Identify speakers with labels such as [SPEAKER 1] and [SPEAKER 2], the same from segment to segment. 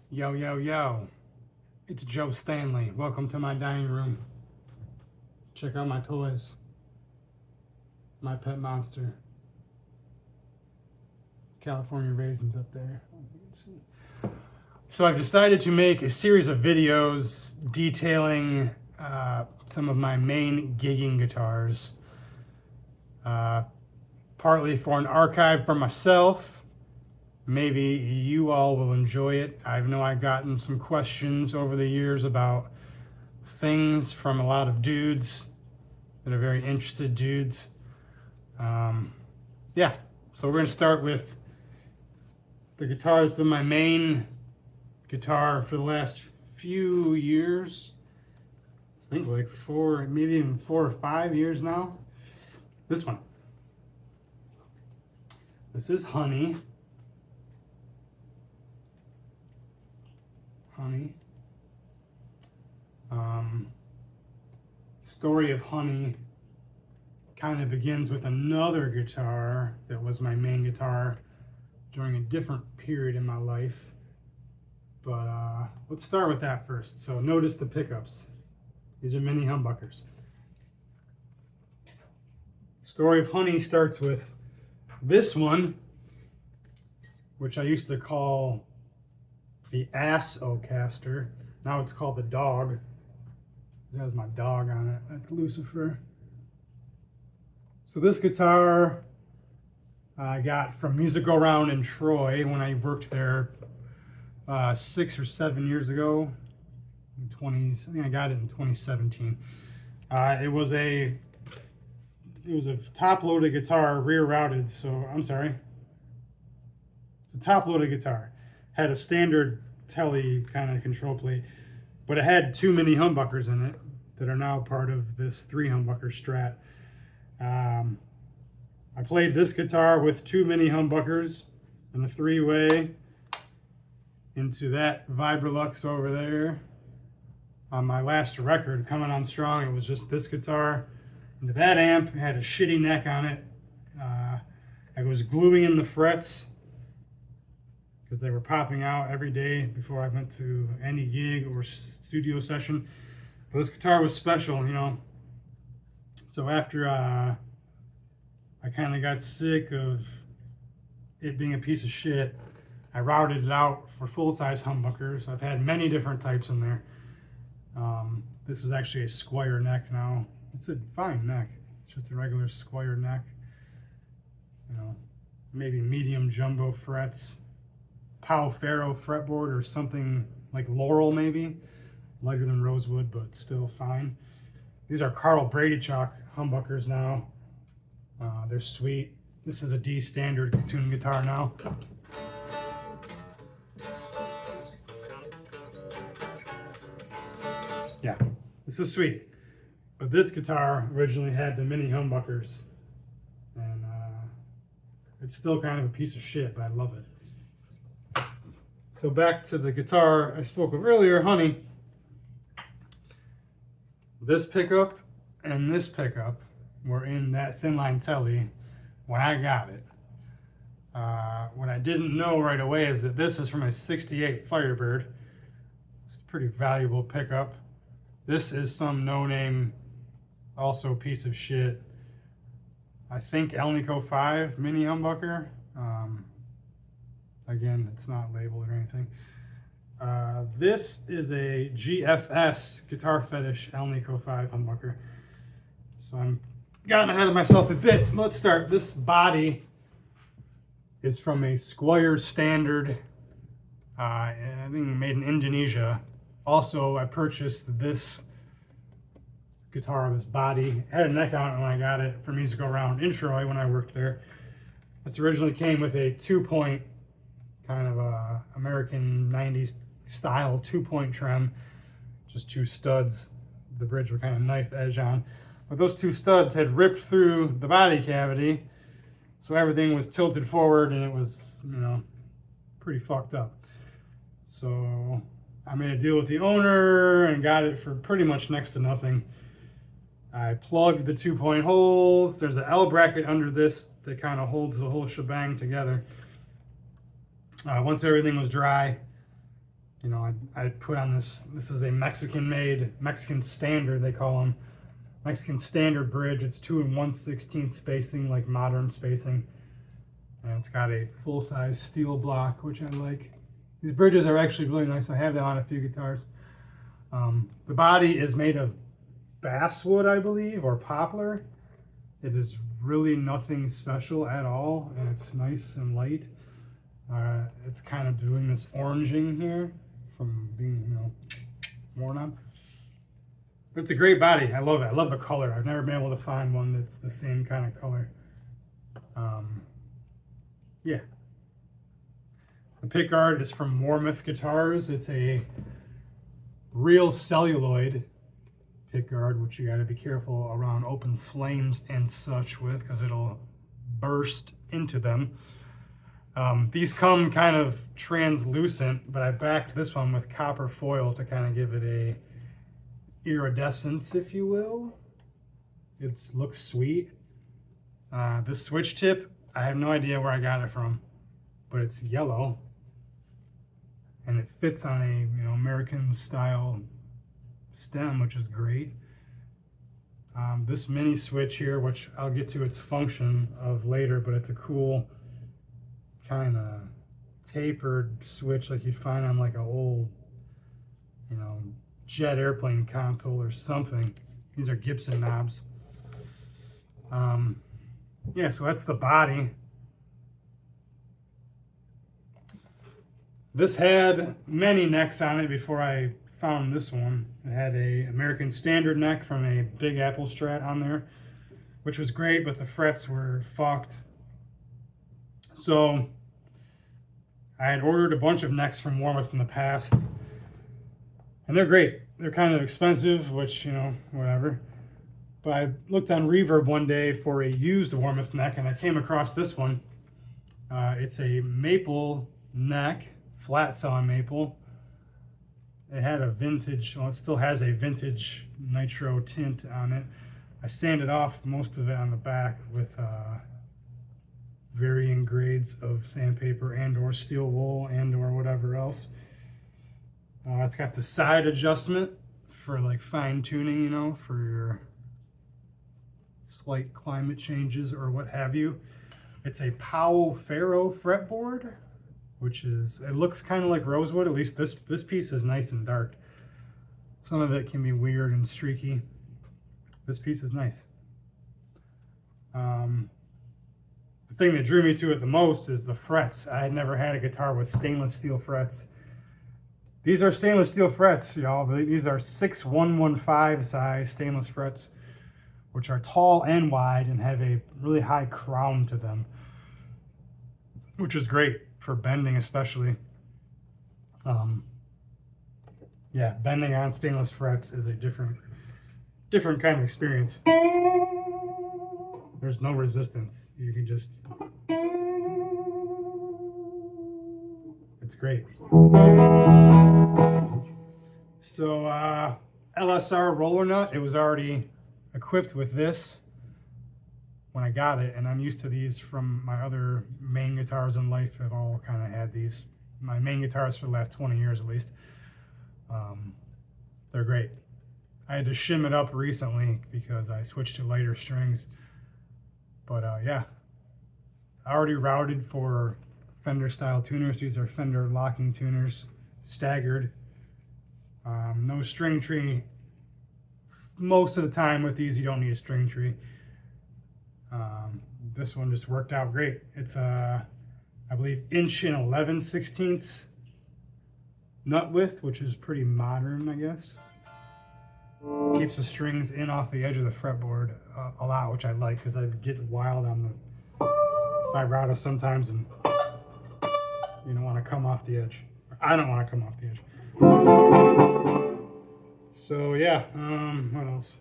[SPEAKER 1] Yo, yo, yo. It's Joe Stanley. Welcome to my dining room. Check out my toys. My pet monster. California raisins up there. I don't think you can see. So I've decided to make a series of videos detailing some of my main gigging guitars. Partly for an archive for myself. Maybe you all will enjoy it. I know I've gotten some questions over the years about things from a lot of dudes that are very interested dudes. Yeah, so we're going to start with the guitar that's been my main guitar for the last few years. I think like maybe even 4 or 5 years now. This one. This is Honey. Story of Honey kind of begins with another guitar that was my main guitar during a different period in my life. But let's start with that first. So notice the pickups. These are mini humbuckers. Story of Honey starts with this one, which I used to call the Ass-O-Caster. Now it's called the Dog. It has my dog on it. That's Lucifer. So this guitar I got from Music Go Round in Troy when I worked there 6 or 7 years ago. I think I got it in 2017. It was a top-loaded guitar, rear-routed. So I'm sorry. It's a top-loaded guitar. Had a standard telly kind of control plate, but it had 2 mini humbuckers in it that are now part of this 3 humbucker Strat. I played this guitar with 2 mini humbuckers and a 3-way into that Vibrolux over there. On my last record, Coming On Strong, it was just this guitar. Into that amp, it had a shitty neck on it. I was gluing in the frets because they were popping out every day before I went to any gig or studio session. But this guitar was special, you know. So after I kind of got sick of it being a piece of shit, I routed it out for full-size humbuckers. I've had many different types in there. This is actually a Squire neck now. It's a fine neck. It's just a regular Squire neck. You know, maybe medium jumbo frets. Pau Ferro fretboard or something like Laurel maybe. Lighter than rosewood, but still fine. These are Carl Brady Chalk humbuckers now. They're sweet. This is a D standard tuned guitar now. Yeah, this is sweet. But this guitar originally had the mini humbuckers. And it's still kind of a piece of shit, but I love it. So back to the guitar I spoke of earlier, Honey. This pickup and this pickup were in that thin line telly when I got it. What I didn't know right away is that this is from a 68 Firebird. It's a pretty valuable pickup. This is some no-name, also piece of shit. I think Alnico 5 mini humbucker. Again, it's not labeled or anything. This is a GFS, Guitar Fetish Alnico 5 humbucker. So I'm gotten ahead of myself a bit. Let's start. This body is from a Squire standard, I think made in Indonesia. Also, I purchased this guitar, this body. It had a neck on it when I got it from Music Go Round in Troy when I worked there. This originally came with a 2-point kind of American 90s style 2-point trim, just 2 studs. The bridge were kind of knife edge on, but those 2 studs had ripped through the body cavity, so everything was tilted forward and it was, you know, pretty fucked up. So I made a deal with the owner and got it for pretty much next to nothing. I plugged the 2-point holes. There's an L bracket under this that kind of holds the whole shebang together. Once everything was dry, You know, I put on this is a Mexican standard, they call them. Mexican standard bridge. It's 2 1/16 spacing, like modern spacing. And it's got a full-size steel block, which I like. These bridges are actually really nice. I have them on a few guitars. The body is made of basswood, I believe, or poplar. It is really nothing special at all, and it's nice and light. It's kind of doing this oranging here from being, you know, worn on. But it's a great body. I love it. I love the color. I've never been able to find one that's the same kind of color. Yeah. The pickguard is from Warmoth Guitars. It's a real celluloid pickguard, which you got to be careful around open flames and such with, because it'll burst into them. These come kind of translucent, but I backed this one with copper foil to kind of give it a iridescence, if you will. It looks sweet. This switch tip, I have no idea where I got it from, but it's yellow, and it fits on a, you know, American style stem, which is great. This mini switch here, which I'll get to its function of later, but it's a cool kind of tapered switch like you'd find on like an old, you know, jet airplane console or something. These are Gibson knobs. Yeah, so that's the body. This had many necks on it before I found this one. It had a American Standard neck from a Big Apple Strat on there, which was great, but the frets were fucked. So I had ordered a bunch of necks from Warmoth in the past, and they're great. They're kind of expensive, which, you know, whatever. But I looked on Reverb one day for a used Warmoth neck, and I came across this one. It's a maple neck, flat saw maple. It had a vintage, well, it still has a vintage nitro tint on it. I sanded off most of it on the back with varying grades of sandpaper and or steel wool and or whatever else. It's got the side adjustment for like fine tuning, you know, for your slight climate changes or what have you. It's a Powell Ferro fretboard, which is, it looks kind of like rosewood. At least this piece is nice and dark. Some of it can be weird and streaky. This piece is nice. The thing that drew me to it the most is the frets. I had never had a guitar with stainless steel frets. These are stainless steel frets, y'all. These are 6/115 size stainless frets, which are tall and wide and have a really high crown to them, which is great for bending especially. Yeah, bending on stainless frets is a different kind of experience. There's no resistance. You can just, it's great. So LSR roller nut, it was already equipped with this when I got it, and I'm used to these from my other main guitars in life. I've all kind of had these. My main guitars for the last 20 years at least. They're great. I had to shim it up recently because I switched to lighter strings. But yeah, I already routed for Fender style tuners. These are Fender locking tuners, staggered. No string tree. Most of the time with these, you don't need a string tree. This one just worked out great. It's I believe 1.11" nut width, which is pretty modern, I guess. Keeps the strings in off the edge of the fretboard a lot, which I like, because I get wild on the vibrato sometimes, and you don't want to come off the edge. I don't want to come off the edge. So yeah, what else?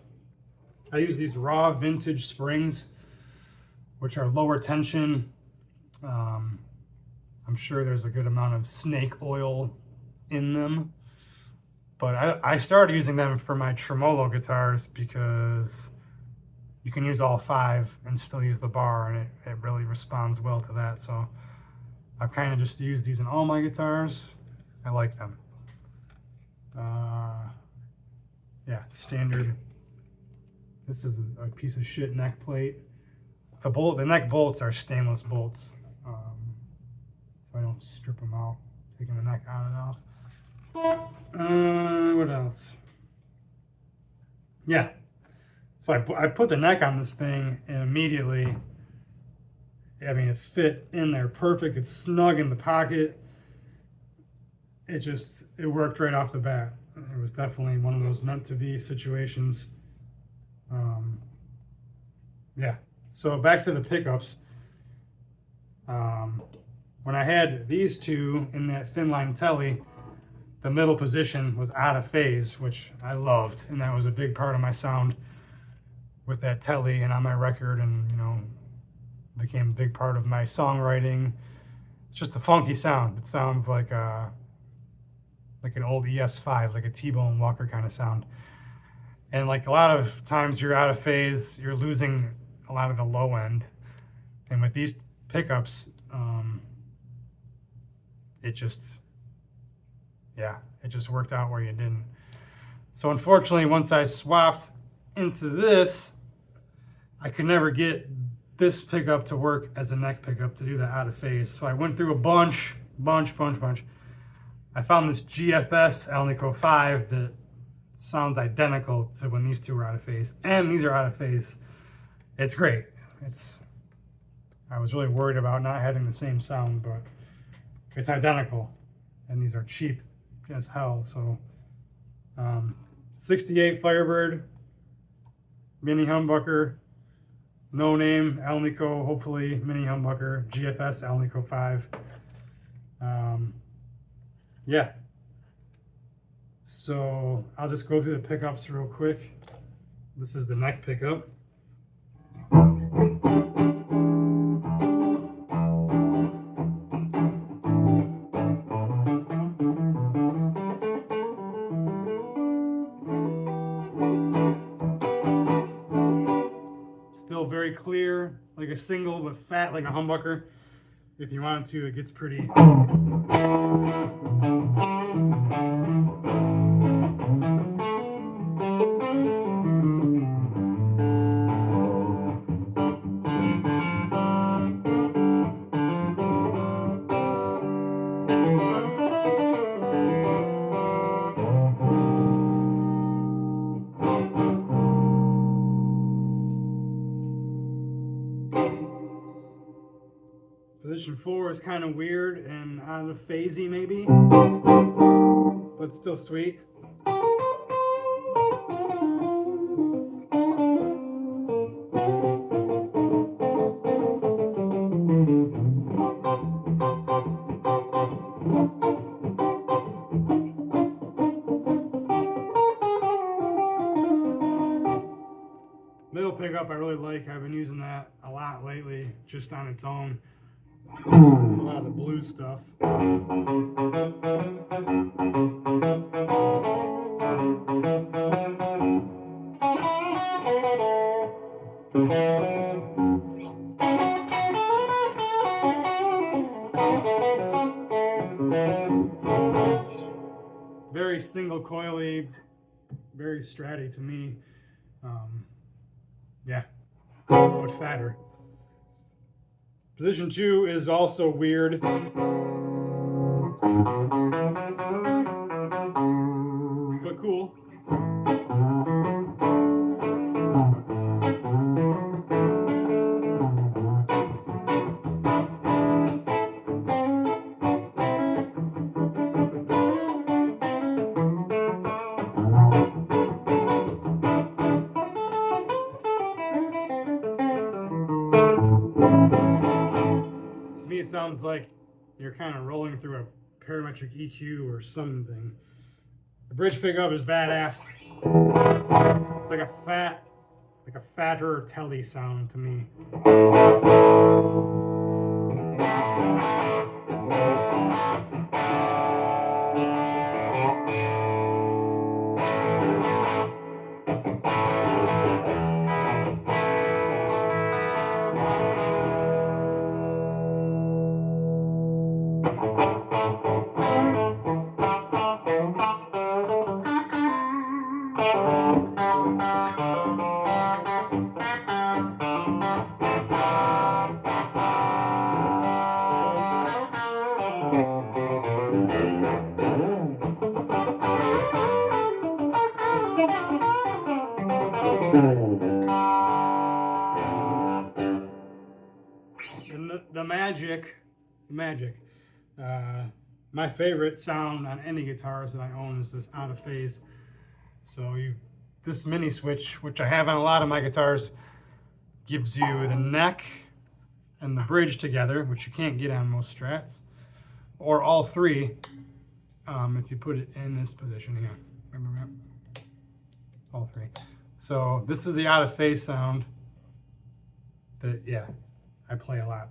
[SPEAKER 1] I use these raw vintage springs, which are lower tension. I'm sure there's a good amount of snake oil in them, but I started using them for my tremolo guitars because you can use all 5 and still use the bar, and it really responds well to that. So I've kind of just used these in all my guitars. I like them. Yeah, standard. This is a piece of shit neck plate. The neck bolts are stainless bolts, so I don't strip them out, taking the neck on and off. What else? Yeah, so I put the neck on this thing, and immediately, I mean, it fit in there perfect. It's snug in the pocket. It worked right off the bat. It was definitely one of those meant to be situations. Yeah. So back to the pickups. When I had these two in that thin line telly, the middle position was out of phase, which I loved, and that was a big part of my sound with that telly and on my record, and became a big part of my songwriting. It's just a funky sound. It sounds like an old ES5, like a T-Bone Walker kind of sound. And like a lot of times you're out of phase, you're losing a lot of the low end. And with these pickups, it just worked out where you didn't. So unfortunately, once I swapped into this, I could never get this pickup to work as a neck pickup to do that out of phase. So I went through a bunch. I found this GFS Alnico 5 that sounds identical to when these two were out of phase, and these are out of phase. It's great. I was really worried about not having the same sound, but it's identical, and these are cheap as hell. So 68 Firebird mini humbucker, no name Alnico, hopefully mini humbucker, GFS Alnico 5. Yeah. So I'll just go through the pickups real quick. This is the neck pickup. Still very clear, like a single, but fat like a humbucker. If you want to, it gets pretty. Position 4 is kind of weird and out of phasey maybe, but still sweet. Middle pickup I really like. I've been using that a lot lately, just on its own. A lot of the blues stuff. Very single coily, very stratty to me. Yeah, but fatter. Position 2 is also weird. But cool. To me, it sounds like you're kind of rolling through a parametric EQ or something. The bridge pickup is badass. It's like a fatter telly sound to me. The magic. My favorite sound on any guitars that I own is this out of phase. So this mini switch, which I have on a lot of my guitars, gives you the neck and the bridge together, which you can't get on most Strats, or all three if you put it in this position here. Remember that? All three. So this is the out of phase sound that, yeah, I play a lot.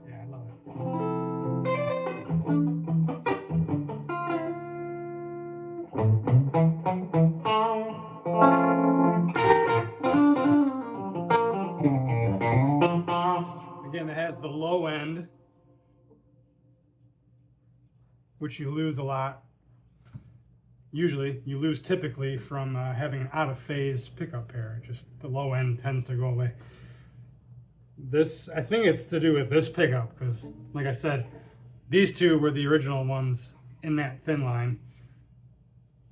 [SPEAKER 1] Yeah, I love it. Again, it has the low end, which you lose a lot. Usually, you lose typically from having an out of phase pickup pair. Just the low end tends to go away. This, I think it's to do with this pickup, because like I said, these two were the original ones in that thin line.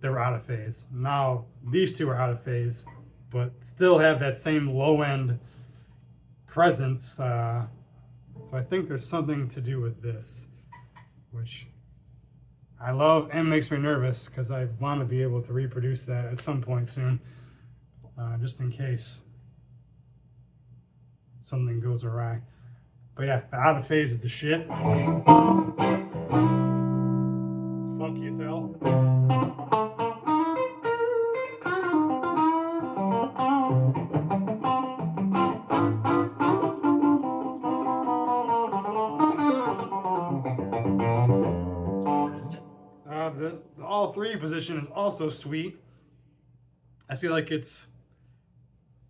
[SPEAKER 1] They were out of phase. Now these two are out of phase, but still have that same low end presence. So I think there's something to do with this, which I love and makes me nervous because I want to be able to reproduce that at some point soon, just in case something goes awry. But yeah, the out of phase is the shit. It's funky as hell. The all three position is also sweet. I feel like it's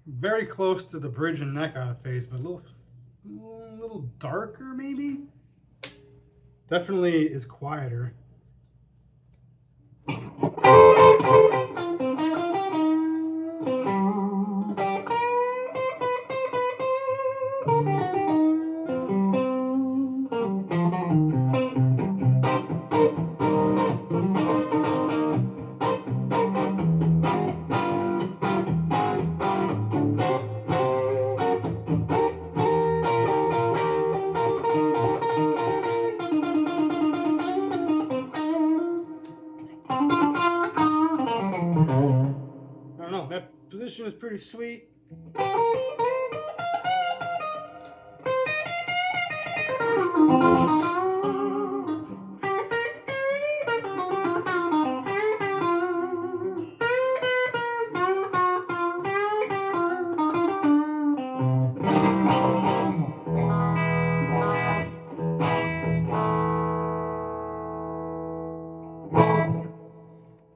[SPEAKER 1] very close to the bridge and neck out of phase, but a little darker maybe. Definitely is quieter. I don't know, that position is pretty sweet.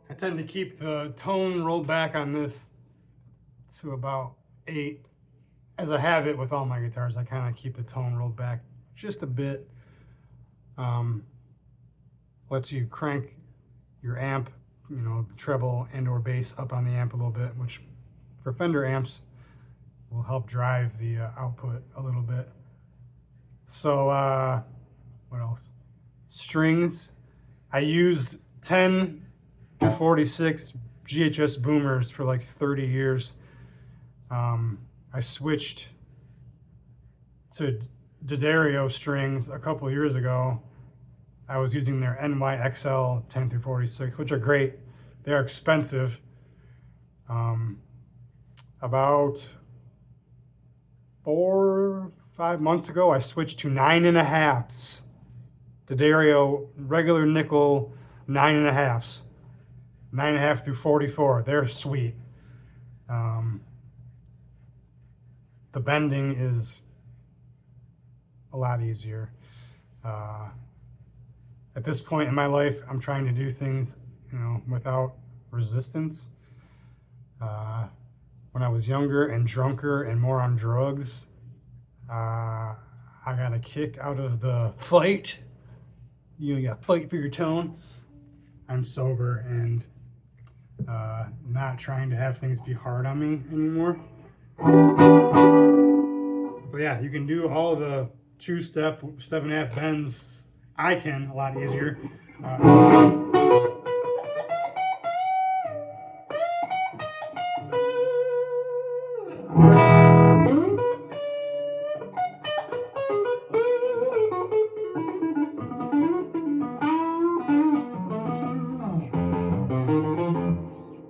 [SPEAKER 1] I tend to keep the tone rolled back on this to about 8. As a habit with all my guitars, I kind of keep the tone rolled back just a bit. Lets you crank your amp, you know, treble and or bass up on the amp a little bit, which for Fender amps will help drive the output a little bit. So what else? Strings. I used 10 to 46 GHS boomers for like 30 years. I switched to D'Addario strings a couple years ago. I was using their NYXL 10 through 46, which are great. They are expensive. About 4 or 5 months ago, I switched to 9.5s. D'Addario regular nickel 9.5s. 9.5 through 44. They're sweet. The bending is a lot easier. At this point in my life, I'm trying to do things, you know, without resistance. when I was younger and drunker and more on drugs. I got a kick out of the fight. You got to fight for your tone. I'm sober and not trying to have things be hard on me anymore. But yeah, you can do all the two-step, step and a half bends. I can a lot easier.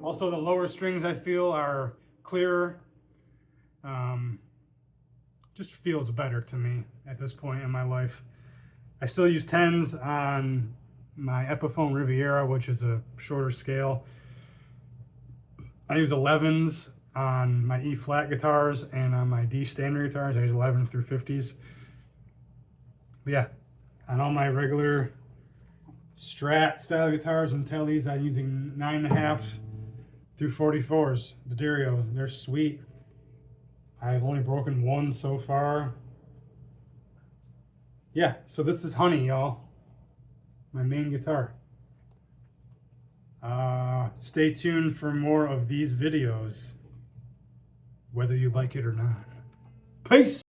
[SPEAKER 1] Also, the lower strings I feel are clearer. Just feels better to me at this point in my life. I still use 10s on my Epiphone Riviera, which is a shorter scale. I use 11s on my E flat guitars, and on my D standard guitars, I use 11 through 50s. But yeah, on all my regular Strat style guitars and tellies, I'm using 9.5 through 44s. The Dario, they're sweet. I've only broken one so far. Yeah, so this is Honey, y'all. My main guitar. Stay tuned for more of these videos, whether you like it or not. Peace!